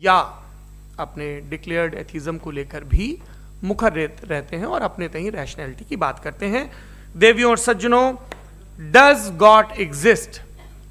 या अपने declared atheism को लेकर भी मुखर रहते हैं और अपने तहीं रैशनैलिटी की बात करते हैं। देवियों और सज्जनों, डज गॉड एग्जिस्ट?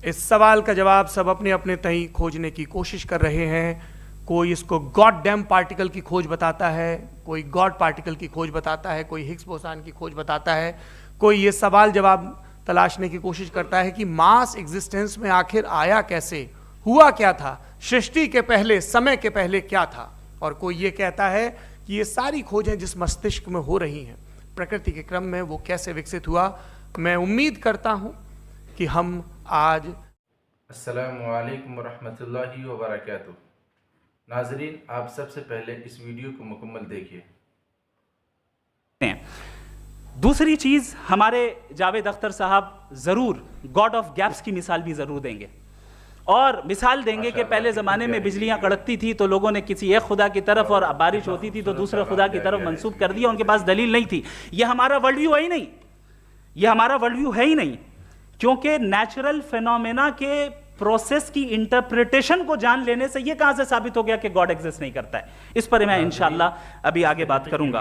इस सवाल का जवाब सब अपने अपने तहीं खोजने की कोशिश कर रहे हैं। कोई इसको गॉड डैम पार्टिकल की खोज बताता है, कोई गॉड पार्टिकल की खोज बताता है, कोई हिग्स बोसान की खोज बताता है, कोई ये सवाल जवाब तलाशने की कोशिश करता है कि मास एग्जिस्टेंस में आखिर आया कैसे, हुआ क्या था, सृष्टि के पहले, समय के पहले क्या था। और कोई ये कहता है कि ये सारी खोजें जिस मस्तिष्क में हो रही हैं प्रकृति के क्रम में, वो कैसे विकसित हुआ। मैं उम्मीद करता हूँ कि हम आज अस्सलामु अलैकुम वरहमतुल्लाहि वबरकातुहू। नाजरीन, आप सबसे पहले इस वीडियो को मुकम्मल देखिए। दूसरी चीज, हमारे जावेद अख्तर साहब जरूर गॉड ऑफ गैप्स की मिसाल भी जरूर देंगे और मिसाल देंगे कि पहले ज़माने में बिजलियां कड़कती थी तो लोगों ने किसी एक खुदा की तरफ और बारिश होती थी तो दूसरे खुदा की तरफ मंसूब कर दिया, उनके पास दलील नहीं थी। यह हमारा वर्ल्ड व्यू है ही नहीं, यह हमारा वर्ल्ड व्यू है ही नहीं, क्योंकि नेचुरल फिनोमेना के प्रोसेस की इंटरप्रिटेशन को जान लेने से यह कहां से साबित हो गया कि गॉड एग्जिस्ट नहीं करता है। इस पर मैं इंशाल्लाह अभी आगे बात करूंगा।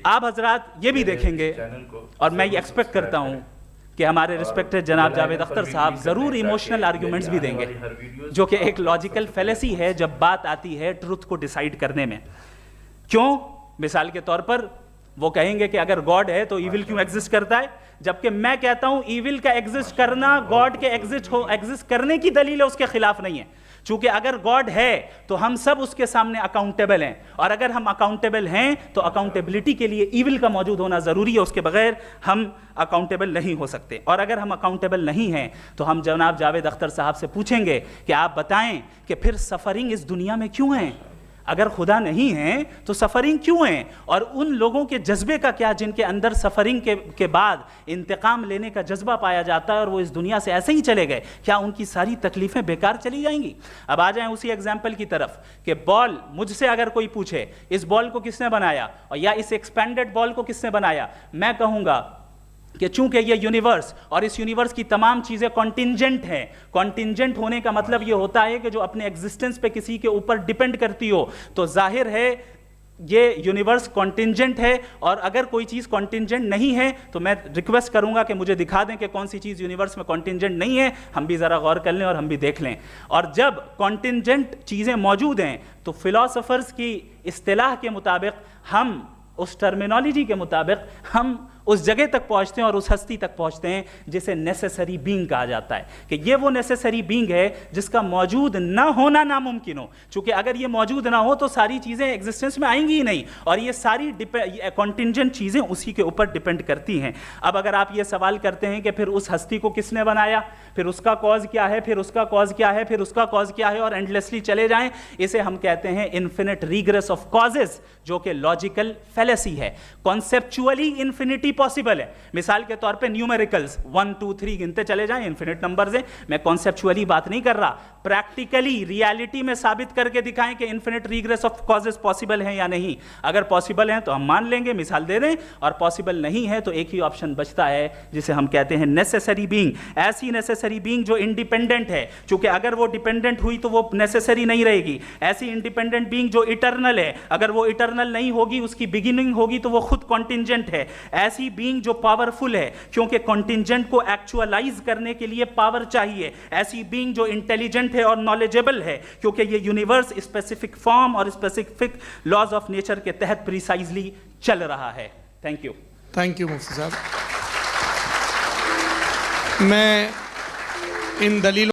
आप हजरात ये भी देखेंगे और मैं ये एक्सपेक्ट करता हूं कि हमारे रिस्पेक्टेड जनाब जावेद अख्तर साहब जरूर इमोशनल आर्ग्यूमेंट्स भी देंगे, जो कि एक लॉजिकल फैलेसी है जब बात आती है ट्रुथ को डिसाइड करने में। क्यों? मिसाल के तौर पर वो कहेंगे कि अगर गॉड है तो ईविल क्यों एग्जिस्ट करता है, जबकि मैं कहता हूं ईविल का एग्जिस्ट करना गॉड के एग्जिस्ट करने की दलील है, उसके खिलाफ नहीं है। चूंकि अगर गॉड है तो हम सब उसके सामने अकाउंटेबल हैं, और अगर हम अकाउंटेबल हैं तो अकाउंटेबिलिटी के लिए ईविल का मौजूद होना जरूरी है, उसके बगैर हम अकाउंटेबल नहीं हो सकते। और अगर हम अकाउंटेबल नहीं हैं तो हम जनाब जावेद अख्तर साहब से पूछेंगे कि आप बताएं कि फिर सफरिंग इस दुनिया में क्यों है? अगर खुदा नहीं है तो सफरिंग क्यों है? और उन लोगों के जज्बे का क्या जिनके अंदर सफरिंग के बाद इंतकाम लेने का जज्बा पाया जाता है और वो इस दुनिया से ऐसे ही चले गए, क्या उनकी सारी तकलीफें बेकार चली जाएंगी? अब आ जाएं उसी एग्जाम्पल की तरफ कि बॉल, मुझसे अगर कोई पूछे इस बॉल को किसने बनाया और या इस एक्सपेंडेड बॉल को किसने बनाया, मैं कहूंगा कि चूंकि ये यूनिवर्स और इस यूनिवर्स की तमाम चीज़ें कॉन्टिंजेंट हैं। कॉन्टिंजेंट होने का मतलब ये होता है कि जो अपने एग्जिस्टेंस पे किसी के ऊपर डिपेंड करती हो, तो जाहिर है ये यूनिवर्स कॉन्टिंजेंट है। और अगर कोई चीज़ कॉन्टिंजेंट नहीं है तो मैं रिक्वेस्ट करूंगा कि मुझे दिखा दें कि कौन सी चीज़ यूनिवर्स में कॉन्टिंजेंट नहीं है, हम भी ज़रा गौर कर लें और हम भी देख लें। और जब कॉन्टिंजेंट चीज़ें मौजूद हैं तो फिलोसोफर्स की इस्तिलाह के मुताबिक, हम उस टर्मिनोलॉजी के मुताबिक हम उस जगह तक पहुंचते हैं और उस हस्ती तक पहुंचते हैं जिसे नेसेसरी बीइंग कहा जाता है, कि ये वो नेसेसरी बीइंग है जिसका मौजूद ना होना नामुमकिन हो। चूंकि अगर ये मौजूद ना हो तो सारी चीज़ें एग्जिस्टेंस में आएंगी ही नहीं, और ये सारी कॉन्टिंजेंट चीज़ें उसी के ऊपर डिपेंड करती हैं। अब अगर आप ये सवाल करते हैं कि फिर उस हस्ती को किसने बनाया, फिर उसका कॉज क्या है, फिर उसका कॉज क्या है, फिर उसका कॉज क्या है, और एंडलेसली चले जाएं, इसे हम कहते हैं इन्फिनिट रीग्रेस ऑफ कॉजेज, जो कि लॉजिकल फैलेसी है। कॉन्सेप्चुअली इन्फिनिटी पॉसिबल है। मिसाल के तौर पे न्यूमेरिकल्स 1 2 3 गिनते चले जाएं, इन्फिनिट नंबर्स हैं। मैं कॉन्सेप्चुअली बात नहीं कर रहा, प्रैक्टिकली रियलिटी में साबित करके दिखाएं कि infinite regress of causes possible हैं या नहीं। अगर पॉसिबल हैं तो हम मान लेंगे, मिसाल दे दें, और पॉसिबल नहीं है तो एक ही ऑप्शन बचता है जिसे हम कहते हैं नेसेसरी बीइंग। ऐसी नेसेसरी बीइंग जो इंडिपेंडेंट है, क्योंकि अगर वो डिपेंडेंट हुई तो वो नेसेसरी नहीं रहेगी। ऐसी इंडिपेंडेंट बीइंग जो इटर्नल है, अगर वो इटर्नल नहीं होगी, उसकी बिगिनिंग होगी तो वो खुद कॉन्टिंजेंट है। ऐसी बीइंग जो पावरफुल है, क्योंकि कॉन्टिंजेंट को एक्चुअलाइज करने के लिए पावर चाहिए। ऐसी बीइंग जो इंटेलिजेंट है और नॉलेजेबल है, क्योंकि ये यूनिवर्स स्पेसिफिक फॉर्म और स्पेसिफिक लॉज ऑफ नेचर के तहत प्रिसाइजली चल रहा है। Thank you. थैंक यू मुफ्ती साहब। मैं इन दलीलों